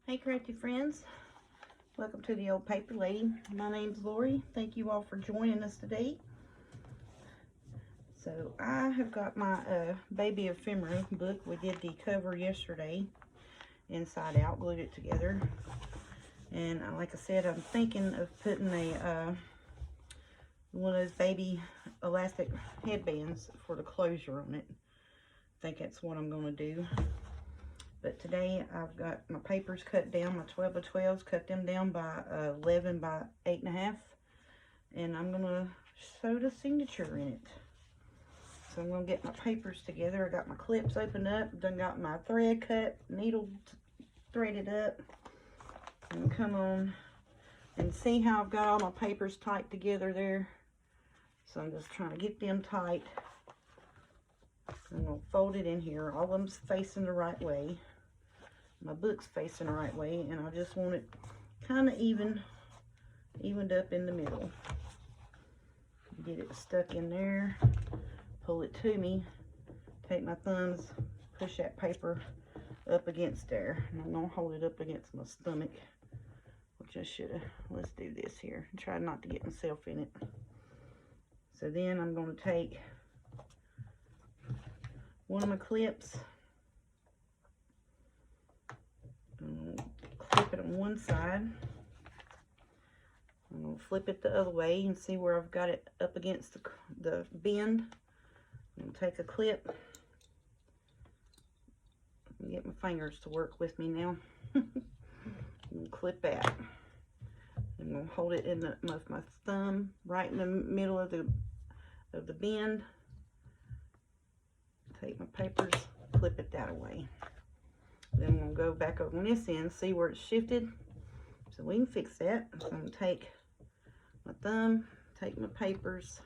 Hey crafty friends, welcome to the Old Paper Lady. My name's Lori. Thank you all for joining us today. So I have got my Baby Ephemera book. We did the cover yesterday, inside out, glued it together. And like I said, I'm thinking of putting a one of those baby elastic headbands for the closure on it. I think that's what I'm going to do. But today I've got my papers cut down, my 12 by 12s, cut them down by 11 by 8.5. And I'm going to sew the signature in it. So I'm going to get my papers together. I got my clips opened up, done got my thread cut, needle threaded up. And come on and see how I've got all my papers tight together there. So I'm just trying to get them tight. I'm going to fold it in here. All of them's facing the right way. My book's facing the right way, and I just want it kind of evened up in the middle. Get it stuck in there, pull it to me, take my thumbs, push that paper up against there, and I'm going to hold it up against my stomach, which I should have. Let's do this here. Try not to get myself in it. So then I'm going to take one of my clips, and clip it on one side. I'm going to flip it the other way and see where I've got it up against the bend. I'm going to take a clip and get my fingers to work with me now. And clip that. I'm going to hold it in with my thumb right in the middle of the bend. Take my papers, clip it that way. Then I'm going to go back over on this end, see where it's shifted. So we can fix that. So I'm going to take my thumb, take my papers,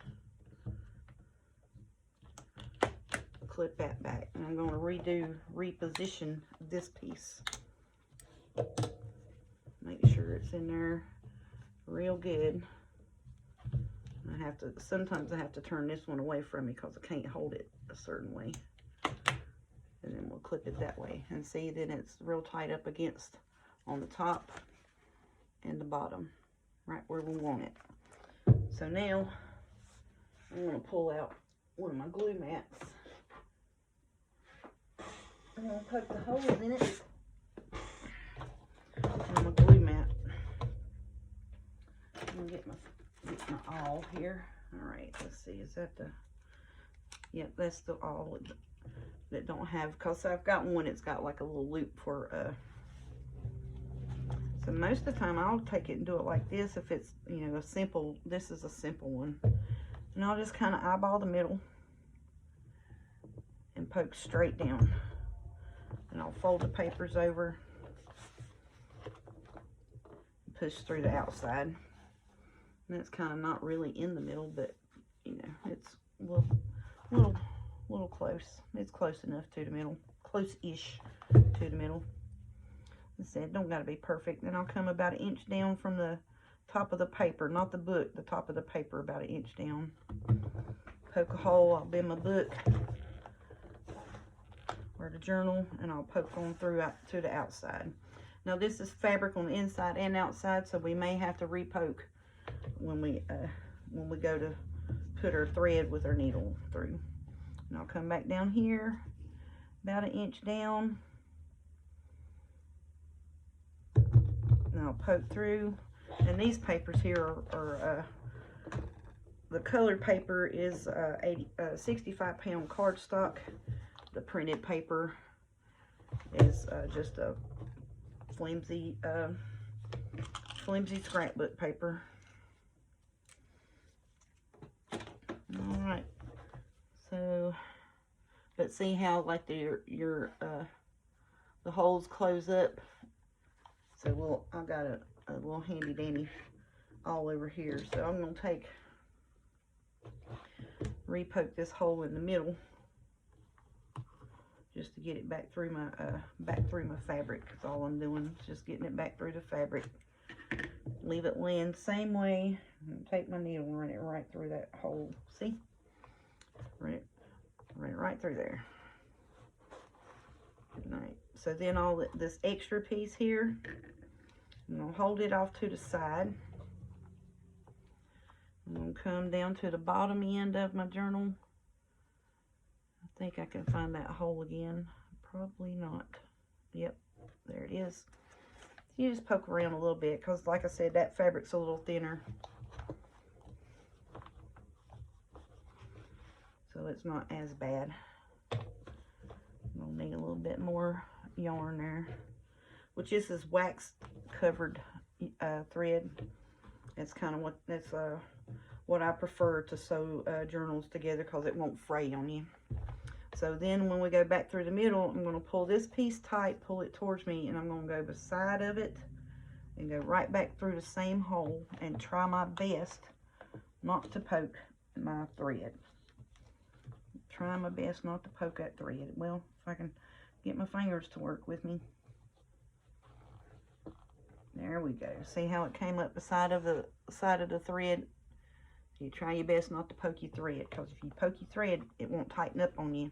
clip that back. And I'm going to reposition this piece. Make sure it's in there real good. Sometimes I have to turn this one away from me because I can't hold it a certain way. And then we'll clip it that way. And see, then it's real tight up against on the top and the bottom, right where we want it. So now I'm going to pull out one of my glue mats. I'm going to poke the holes in it on my glue mat. I'm going to get my awl here. All right, let's see, is that the, yep, that's the awl that don't have, because I've got one that's got like a little loop for, so most of the time I'll take it and do it like this if it's, you know, a simple, this is a simple one. And I'll just kind of eyeball the middle and poke straight down. And I'll fold the papers over, push through the outside. And it's kind of not really in the middle, but you know, it's a little close. It's close enough to the middle, close-ish to the middle. I said, don't gotta be perfect. Then I'll come about 1 inch down from the top of the paper, not the book, the top of the paper, about 1 inch down. Poke a hole. I'll bend my book or the journal, and I'll poke on through out to the outside. Now this is fabric on the inside and outside, so we may have to repoke when we go to put our thread with our needle through. And I'll come back down here about 1 inch down, and I'll poke through. And these papers here are the colored paper is 65-pound cardstock. The printed paper is just a flimsy scrapbook paper. All right, so, but see how like the holes close up. So I got a little handy dandy all over here. So I'm gonna repoke this hole in the middle just to get it back through my fabric. That's all I'm doing, is just getting it back through the fabric. Leave it land same way. Take my needle and run it right through that hole. See? Run it right through there. Alright, so then this extra piece here, I'm going to hold it off to the side. I'm going to come down to the bottom end of my journal. I think I can find that hole again. Probably not. Yep, there it is. You just poke around a little bit because, like I said, that fabric's a little thinner. So it's not as bad. We'll need a little bit more yarn there, which this is wax covered thread. It's kind of what I prefer to sew journals together because it won't fray on you. So then when we go back through the middle, I'm going to pull this piece tight, pull it towards me, and I'm going to go beside of it and go right back through the same hole and try my best not to poke my thread. Try my best not to poke that thread. Well, if I can get my fingers to work with me. There we go. See how it came up beside of the side of the thread? You try your best not to poke your thread, because if you poke your thread, it won't tighten up on you.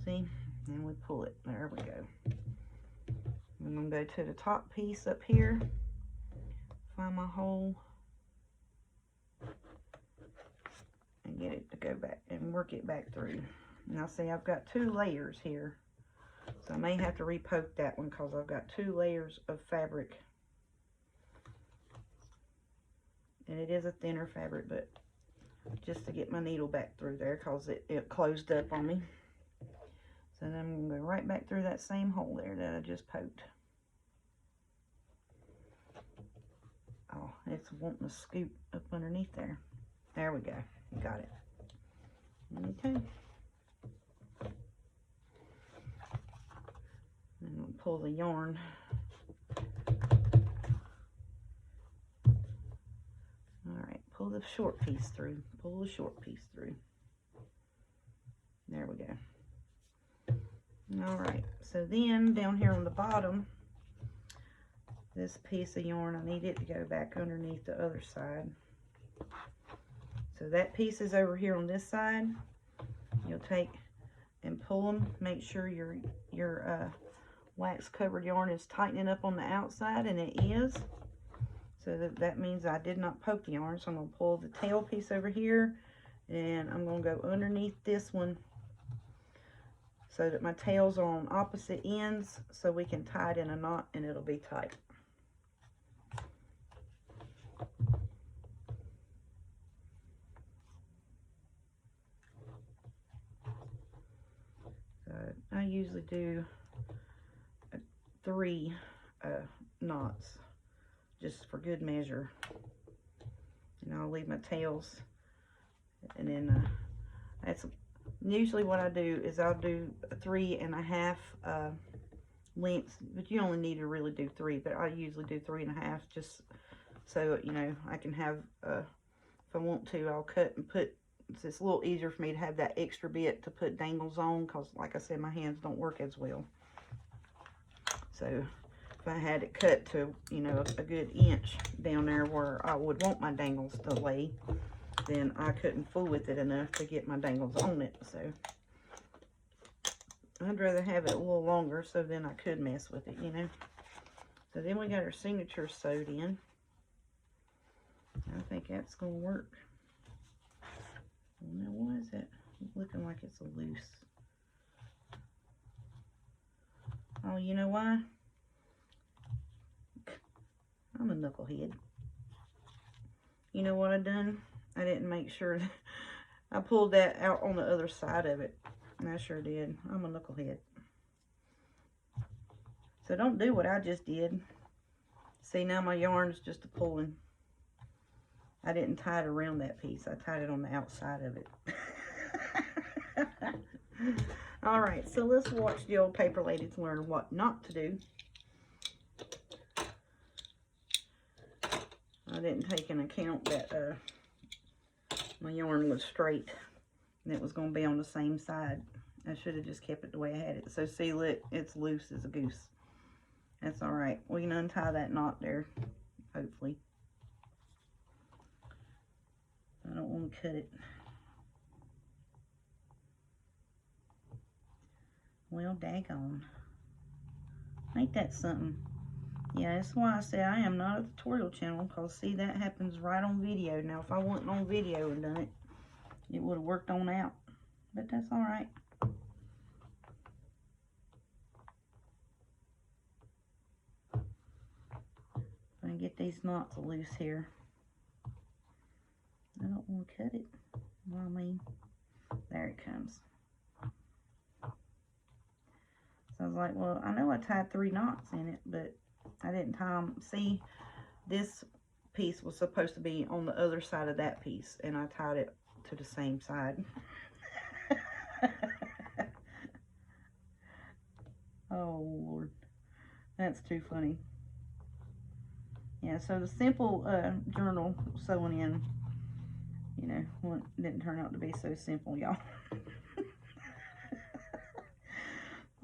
See? And we pull it. There we go. I'm going to go to the top piece up here. Find my hole. And get it to go back and work it back through. Now see, I've got 2 layers here. So I may have to repoke that one because I've got 2 layers of fabric. And it is a thinner fabric, but just to get my needle back through there because it closed up on me. So then I'm going to go right back through that same hole there that I just poked. Oh, it's wanting to scoop up underneath there. There we go. Got it. Okay. I'm going to pull the yarn. Alright, pull the short piece through. Pull the short piece through. There we go. Alright, so then down here on the bottom, this piece of yarn, I need it to go back underneath the other side. So that piece is over here on this side. You'll take and pull them. Make sure your wax covered yarn is tightening up on the outside, and it is. So that means I did not poke the yarn. So I'm going to pull the tail piece over here, and I'm going to go underneath this one so that my tails are on opposite ends, so we can tie it in a knot and it'll be tight. I usually do 3 knots just for good measure, and I'll leave my tails, and then that's usually what I do is I'll do 3.5 lengths, but you only need to really do 3, but I usually do 3.5 just so you know I can have if I want to, I'll cut and put. It's a little easier for me to have that extra bit to put dangles on because, like I said, my hands don't work as well. So if I had it cut to, you know, a good inch down there where I would want my dangles to lay, then I couldn't fool with it enough to get my dangles on it. So I'd rather have it a little longer so then I could mess with it, you know. So then we got our signature sewed in. I think that's going to work. Now, why is that looking like it's a loose? Oh, you know why? I'm a knucklehead. You know what I done? I didn't make sure. I pulled that out on the other side of it. And I sure did. I'm a knucklehead. So don't do what I just did. See, now my yarn's just a pulling. I didn't tie it around that piece. I tied it on the outside of it. Alright, so let's watch the old paper lady to learn what not to do. I didn't take into account that my yarn was straight and it was going to be on the same side. I should have just kept it the way I had it. So see, look, it's loose as a goose. That's alright. We can untie that knot there, hopefully. I don't want to cut it. Well, daggone. Ain't that something? Yeah, that's why I say I am not a tutorial channel, because see, that happens right on video. Now, if I wasn't on video and done it, it would have worked on out. But that's all right. I'm going to get these knots loose here. I don't want to cut it. Well, I mean, there it comes. So I was like, well, I know I tied 3 knots in it, but I didn't tie them. See, this piece was supposed to be on the other side of that piece, and I tied it to the same side. Oh, Lord. That's too funny. Yeah, so the simple journal sewing in, you know, well, it didn't turn out to be so simple, y'all.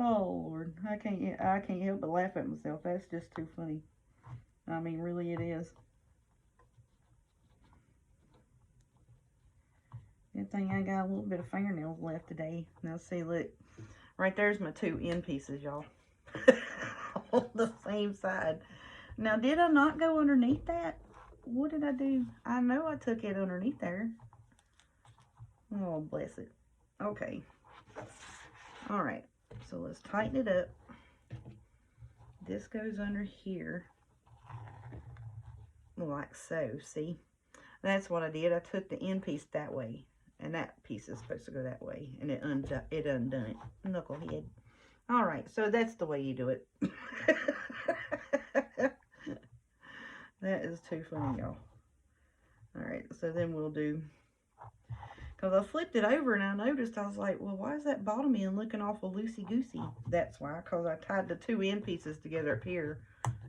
Oh, Lord. I can't help but laugh at myself. That's just too funny. I mean, really it is. Good thing I got a little bit of fingernails left today. Now, see, look. Right there's my 2 end pieces, y'all. On the same side. Now, did I not go underneath that? What did I do? I know I took it underneath there. Oh, bless it. Okay. All right. So let's tighten it up. This goes under here. Like so, see? That's what I did. I took the end piece that way. And that piece is supposed to go that way. And it undone it. Knucklehead. All right. So that's the way you do it. That is too funny, y'all. All right. So then we'll do... Because I flipped it over and I noticed, I was like, well, why is that bottom end looking awful loosey-goosey? That's why, because I tied the 2 end pieces together up here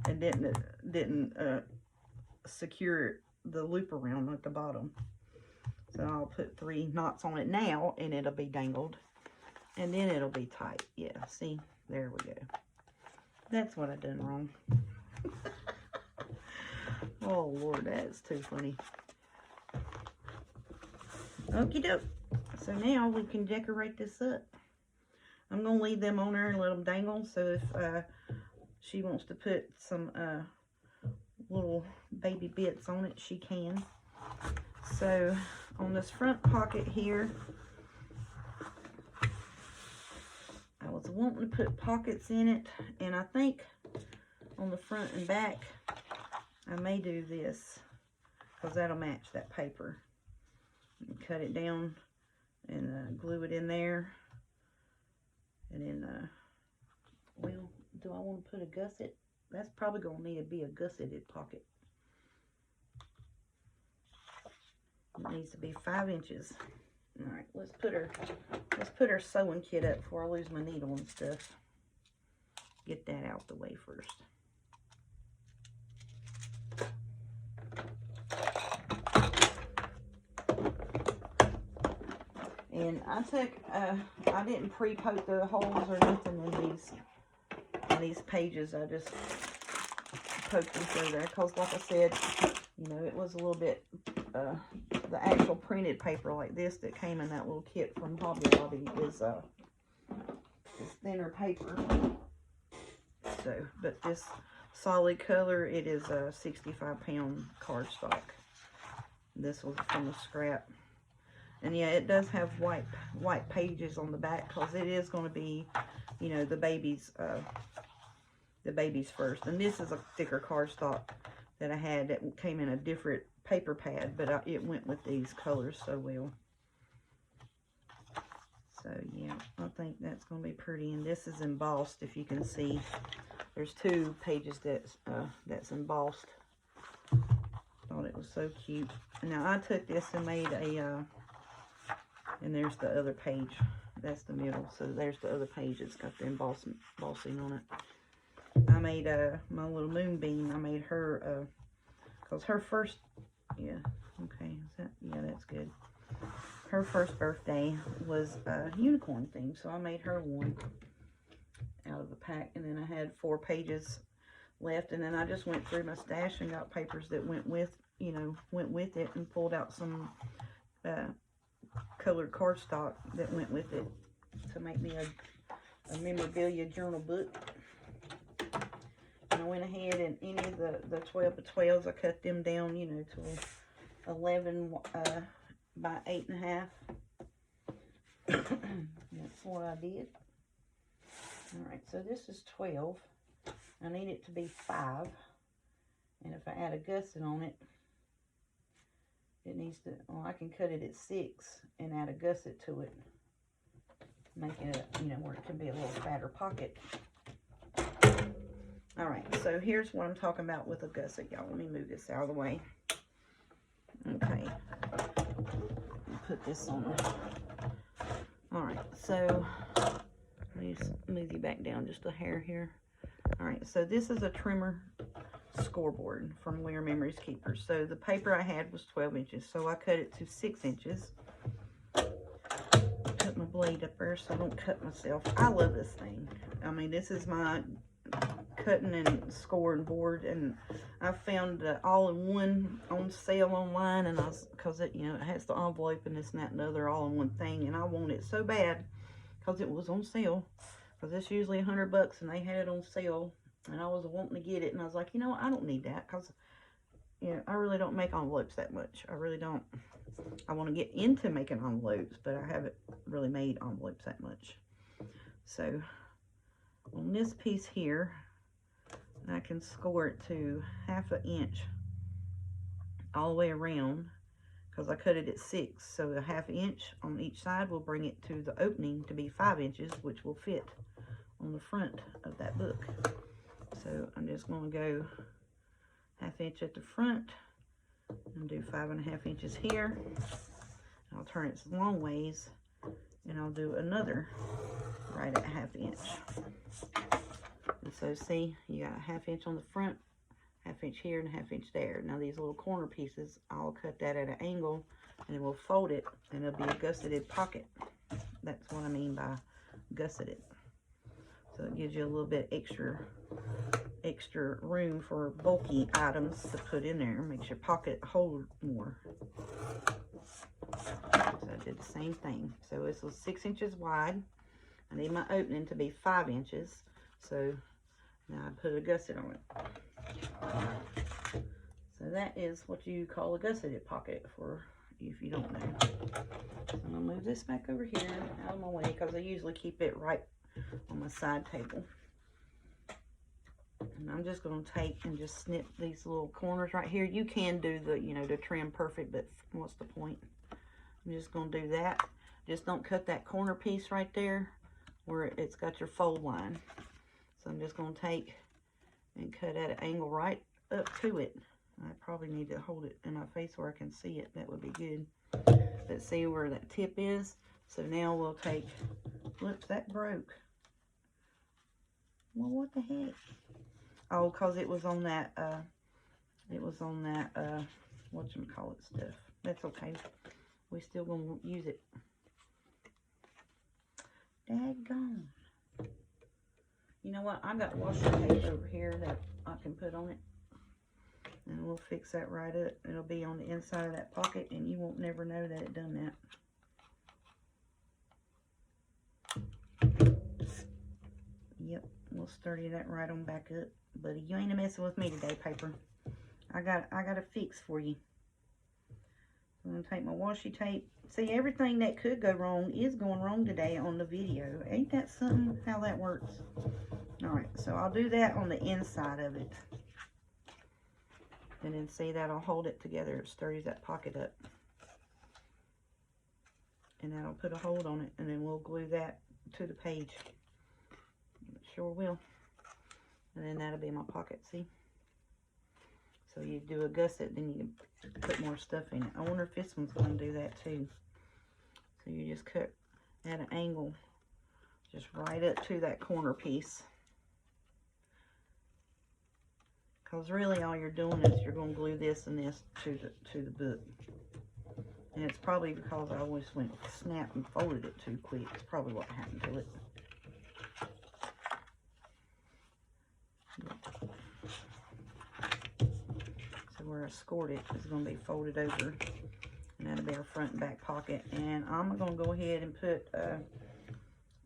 and didn't secure the loop around at the bottom. So I'll put 3 knots on it now and it'll be dangled. And then it'll be tight. Yeah, see? There we go. That's what I done wrong. Oh, Lord, that's too funny. Okie doke. So now we can decorate this up. I'm going to leave them on there and let them dangle. So if she wants to put some little baby bits on it, she can. So on this front pocket here, I was wanting to put pockets in it. And I think on the front and back, I may do this, because that'll match that paper. Cut it down and glue it in there. And then, well, do I want to put a gusset? That's probably going to need to be a gusseted pocket. It needs to be 5 inches. All right, let's put her sewing kit up before I lose my needle and stuff. Get that out the way first. And I took, I didn't pre-poke the holes or nothing in these pages. I just poked them through there because, like I said, you know, it was a little bit, the actual printed paper like this that came in that little kit from Hobby Lobby is thinner paper. So, but this solid color, it is a 65-pound cardstock. This was from the scrap. And yeah, it does have white pages on the back because it is going to be, you know, the baby's first. And this is a thicker cardstock that I had that came in a different paper pad, but it went with these colors so well. So yeah, I think that's going to be pretty. And this is embossed, if you can see. There's 2 pages that's embossed. Thought it was so cute. Now I took this and made a and there's the other page. That's the middle. So there's the other page. It's got the embossing on it. I made my little moonbeam. I made her because her first, yeah, okay, is that, yeah, that's good. Her first birthday was a unicorn theme, so I made her one out of the pack. And then I had 4 pages left, and then I just went through my stash and got papers that went with, you know, went with it, and pulled out some colored cardstock that went with it to make me a memorabilia journal book. And I went ahead and any of the 12 by 12s, I cut them down, you know, to 11 by 8.5. That's what I did. Alright, so this is 12. I need it to be 5. And if I add a gusset on it, it needs to, well, I can cut it at 6 and add a gusset to it. Make it, you know, where it can be a little fatter pocket. Alright, so here's what I'm talking about with a gusset, y'all. Let me move this out of the way. Okay. Put this on there. Alright, so let me move you back down just a hair here. Alright, so this is a trimmer scoreboard from Wear Memories Keepers. So the paper I had was 12 inches, so I cut it to 6 inches. Put my blade up there so I don't cut myself. I love this thing. I mean, this is my cutting and scoring board, and I found the all-in-one on sale online, and because it, you know, it has the envelope and this and that and the other all-in-one thing, and I want it so bad because it was on sale, because it's usually $100 and they had it on sale, and I was wanting to get it, and I was like, you know what, I don't need that, because, you know, I really don't make envelopes that much. I really don't. I want to get into making envelopes, but I haven't really made envelopes that much. So on this piece here, I can score it to 1/2 inch all the way around, because I cut it at 6, so a 1/2 inch on each side will bring it to the opening to be 5 inches, which will fit on the front of that book. So I'm just going to go 1/2 inch at the front and do 5.5 inches here. I'll turn it long ways, and I'll do another right at 1/2 inch. And so see, you got a 1/2 inch on the front, 1/2 inch here, and a 1/2 inch there. Now these little corner pieces, I'll cut that at an angle, and then we'll fold it, and it'll be a gusseted pocket. That's what I mean by gusseted. So it gives you a little bit extra room for bulky items to put in there. Makes your pocket hold more. So I did the same thing. So this was 6 inches wide. I need my opening to be 5 inches. So now I put a gusset on it. So that is what you call a gusseted pocket, for if you don't know. So I'm going to move this back over here out of my way, because I usually keep it right on my side table. And I'm just going to take and just snip these little corners right here. You can do the, you know, the trim perfect, but what's the point? I'm just going to do that. Just don't cut that corner piece right there where it's got your fold line. So I'm just going to take and cut at an angle right up to it. I probably need to hold it in my face where I can see it. That would be good. But see where that tip is? So now we'll take, whoops, that broke. Well, what the heck? Oh, because it was on that, whatchamacallit stuff. That's okay. We still gonna use it. Daggone. You know what? I got washi tape over here that I can put on it. And we'll fix that right up. It'll be on the inside of that pocket, and you won't never know that it done that. Yep, we'll sturdy that right on back up. Buddy, you ain't messing with me today, paper. I got a fix for you. I'm gonna take my washi tape. See, everything that could go wrong is going wrong today on the video. Ain't that something, how that works? Alright, so I'll do that on the inside of it. And then see, that'll hold it together. It stirs that pocket up. And that'll put a hold on it. And then we'll glue that to the page. It sure will. And then that'll be my pocket, see? So you do a gusset, then you can put more stuff in it. I wonder if this one's going to do that too. So you just cut at an angle, just right up to that corner piece. Because really all you're doing is you're going to glue this and this to the book. And it's probably because I always went snap and folded it too quick. It's probably what happened to it. So where I scored it is going to be folded over. And that'll be our front and back pocket. And I'm going to go ahead and put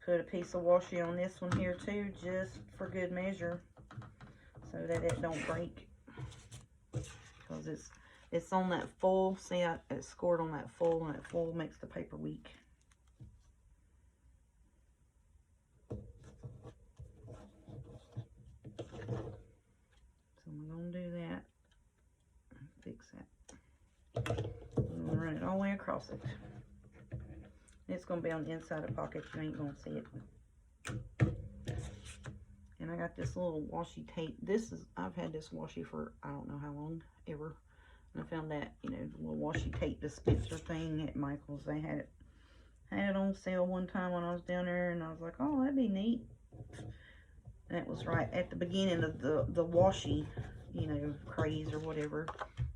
put a piece of washi on this one here too, just for good measure, so that it don't break. Because it's on that foil. See, it's scored on that foil, and that foil makes the paper weak. So I'm gonna do that. Fix that. I'm gonna run it all the way across it. It's gonna be on the inside of the pocket. You ain't gonna see it. And I got this little washi tape. I've had this washi for I don't know how long, ever. And I found that, you know, the little washi tape dispenser thing at Michael's. They had it on sale one time when I was down there, and I was like, oh, that'd be neat. And it was right at the beginning of the washi, you know, craze or whatever.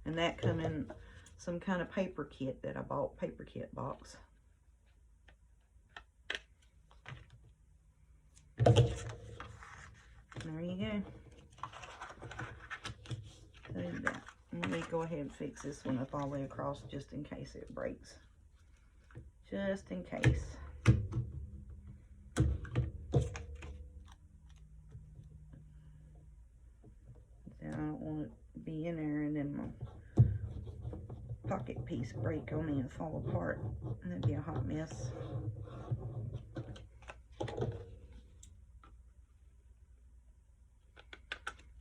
And that come in some kind of paper kit that I bought, paper kit box. There you go. So that. Let me go ahead and fix this one up all the way across just in case it breaks. Just in case. I don't want it to be in there and then my pocket piece break on me and fall apart. That'd be a hot mess.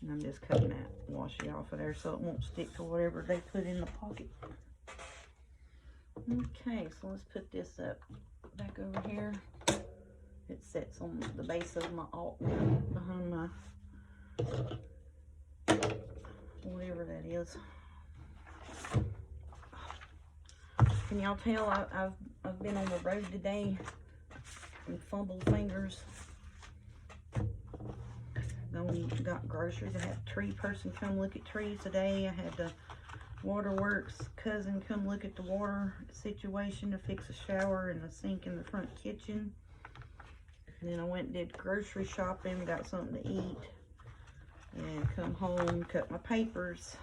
And I'm just cutting that washi off of there so it won't stick to whatever they put in the pocket. Okay, so let's put this up back over here. It sits on the base of my alt behind my whatever that is. Can y'all tell I've been on the road today and fumbled fingers. Got groceries. I had a tree person come look at trees today. I had the Waterworks cousin come look at the water situation to fix a shower and a sink in the front kitchen. And then I went and did grocery shopping, got something to eat, and come home, cut my papers,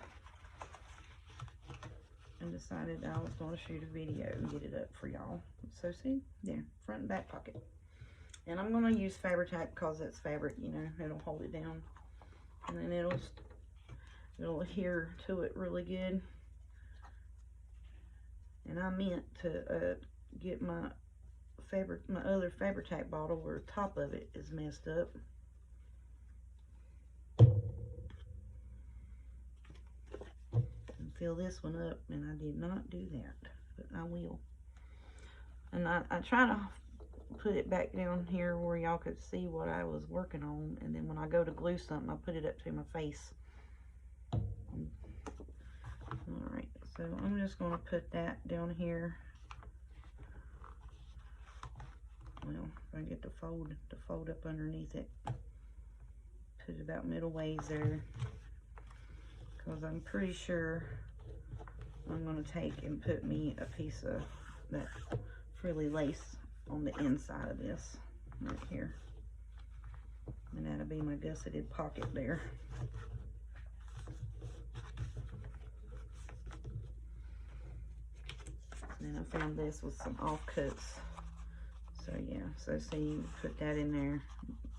and decided I was going to shoot a video and get it up for y'all. So see, yeah, front and back pocket. And I'm going to use Fabri-Tac because it's fabric, you know, it'll hold it down. And then it'll adhere to it really good. And I meant to get my other Fabri-Tac bottle where the top of it is messed up. And fill this one up, and I did not do that, but I will. And I try to put it back down here where y'all could see what I was working on, and then when I go to glue something, I put it up to my face. Alright, so I'm just going to put that down here. Well, if I get the fold up underneath it, put it about middle ways there, because I'm pretty sure I'm going to take and put me a piece of that frilly lace on the inside of this right here, and that'll be my gusseted pocket there. And then I found this with some offcuts, so yeah, so see, you put that in there,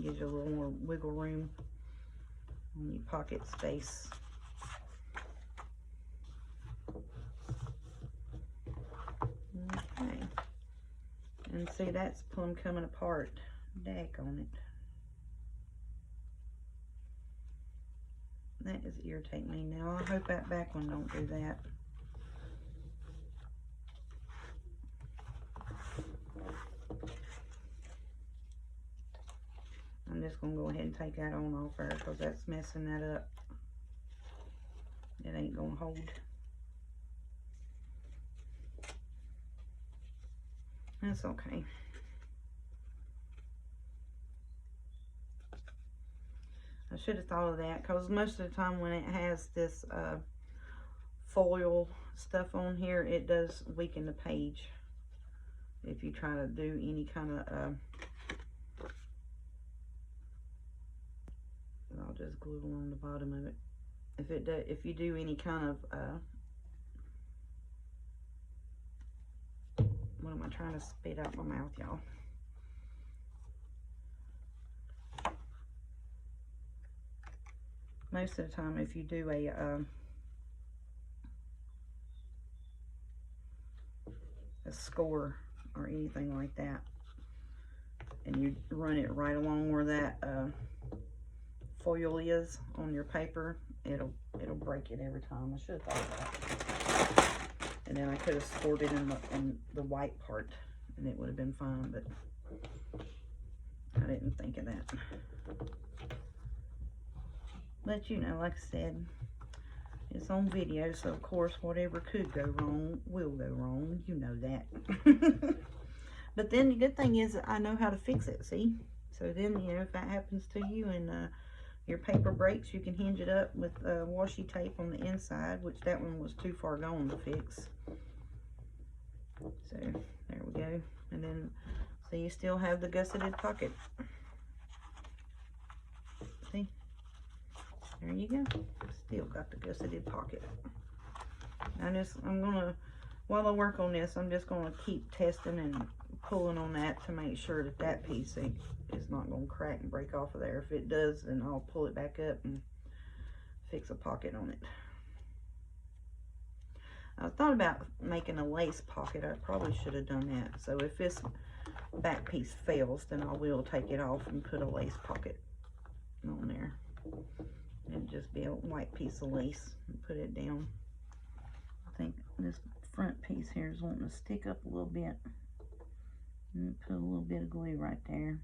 gives you a little more wiggle room on your pocket space. Okay. And see, that's plumb coming apart. Dack on it. That is irritating me now. I hope that back one don't do that. I'm just going to go ahead and take that on off there because that's messing that up. It ain't going to hold. That's okay. I should have thought of that, because most of the time when it has this foil stuff on here, it does weaken the page if you try to do any kind of I'll just glue along the bottom of it. If you do any kind of what am I trying to spit out my mouth, y'all? most of the time if you do a score or anything like that, and you run it right along where that foil is on your paper, it'll break it every time. I should have thought of that. And then I could have scored it in the white part, and it would have been fine, but I didn't think of that. But you know, like I said, it's on video, so of course whatever could go wrong will go wrong. You know that. But then the good thing is I know how to fix it, see? So then, you know, if that happens to you and your paper breaks, you can hinge it up with washi tape on the inside, which that one was too far gone to fix. So there we go. And then, so you still have the gusseted pocket. See? There you go. Still got the gusseted pocket. I'm gonna, while I work on this, I'm just gonna keep testing and pulling on that to make sure that that piece is not gonna crack and break off of there. If it does, then I'll pull it back up and fix a pocket on it. I thought about making a lace pocket. I probably should have done that. So if this back piece fails, then I will take it off and put a lace pocket on there. And just be a white piece of lace and put it down. I think this front piece here is wanting to stick up a little bit. And put a little bit of glue right there.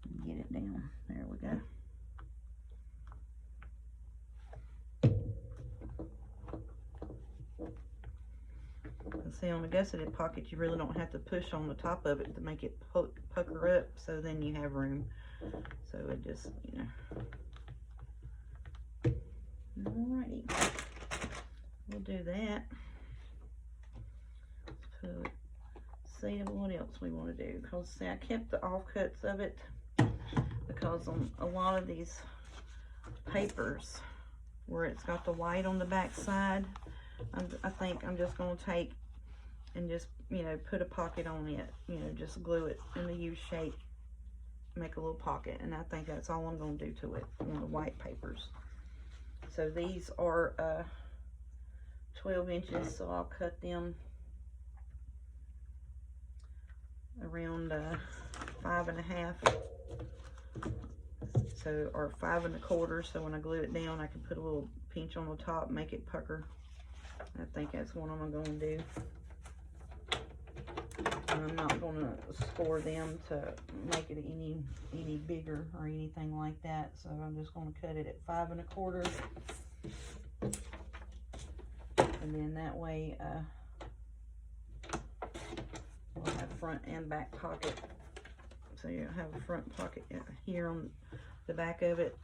And get it down. There we go. And see, on the gusseted pocket, you really don't have to push on the top of it to make it pucker up, so then you have room. So it just, you know. Alrighty. We'll do that. See what else we want to do, because see, I kept the offcuts of it because on a lot of these papers where it's got the white on the back side, I think I'm just going to take and just, you know, put a pocket on it, you know, just glue it in the U shape, make a little pocket, and I think that's all I'm going to do to it on the white papers. So these are 12 inches, so I'll cut them around 5.5, so, or 5 1/4. So when I glue it down, I can put a little pinch on the top, make it pucker. I think that's what I'm going to do. And I'm not going to score them to make it any bigger or anything like that. So I'm just going to cut it at 5 1/4, and then that way we'll have front and back pocket. So you have a front pocket here on the back of it,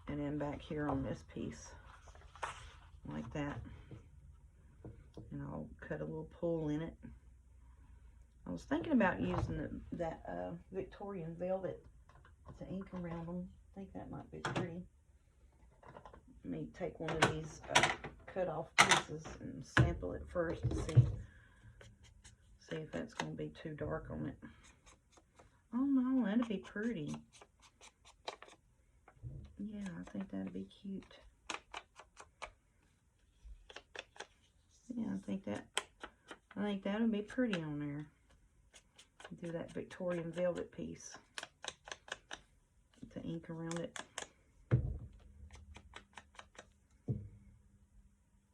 and then back here on this piece, like that. And I'll cut a little pull in it. I was thinking about using that Victorian velvet to ink around them. I think that might be pretty. Let me take one of these cut off pieces and sample it first to see if that's going to be too dark on it. Oh no, that'd be pretty. Yeah, I think that'd be cute. Yeah, I think that would be pretty on there. Do that Victorian velvet piece to ink around it.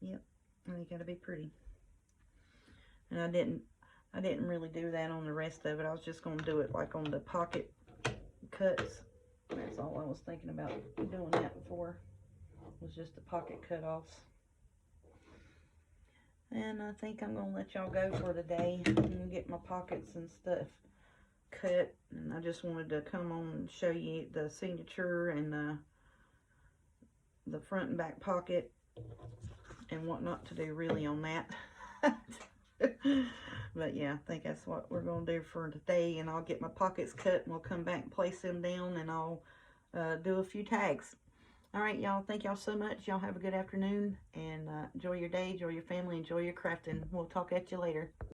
Yep, I think that'd be pretty. And I didn't really do that on the rest of it. I was just going to do it like on the pocket cuts. That's all I was thinking about doing that for, was just the pocket cut-offs. And I think I'm going to let y'all go for the day and get my pockets and stuff cut. And I just wanted to come on and show you the signature and the front and back pocket and what not to do really on that. But yeah, I think that's what we're going to do for today. And I'll get my pockets cut and we'll come back and place them down, and I'll do a few tags. All right, y'all. Thank y'all so much. Y'all have a good afternoon, and enjoy your day, enjoy your family, enjoy your crafting. We'll talk at you later.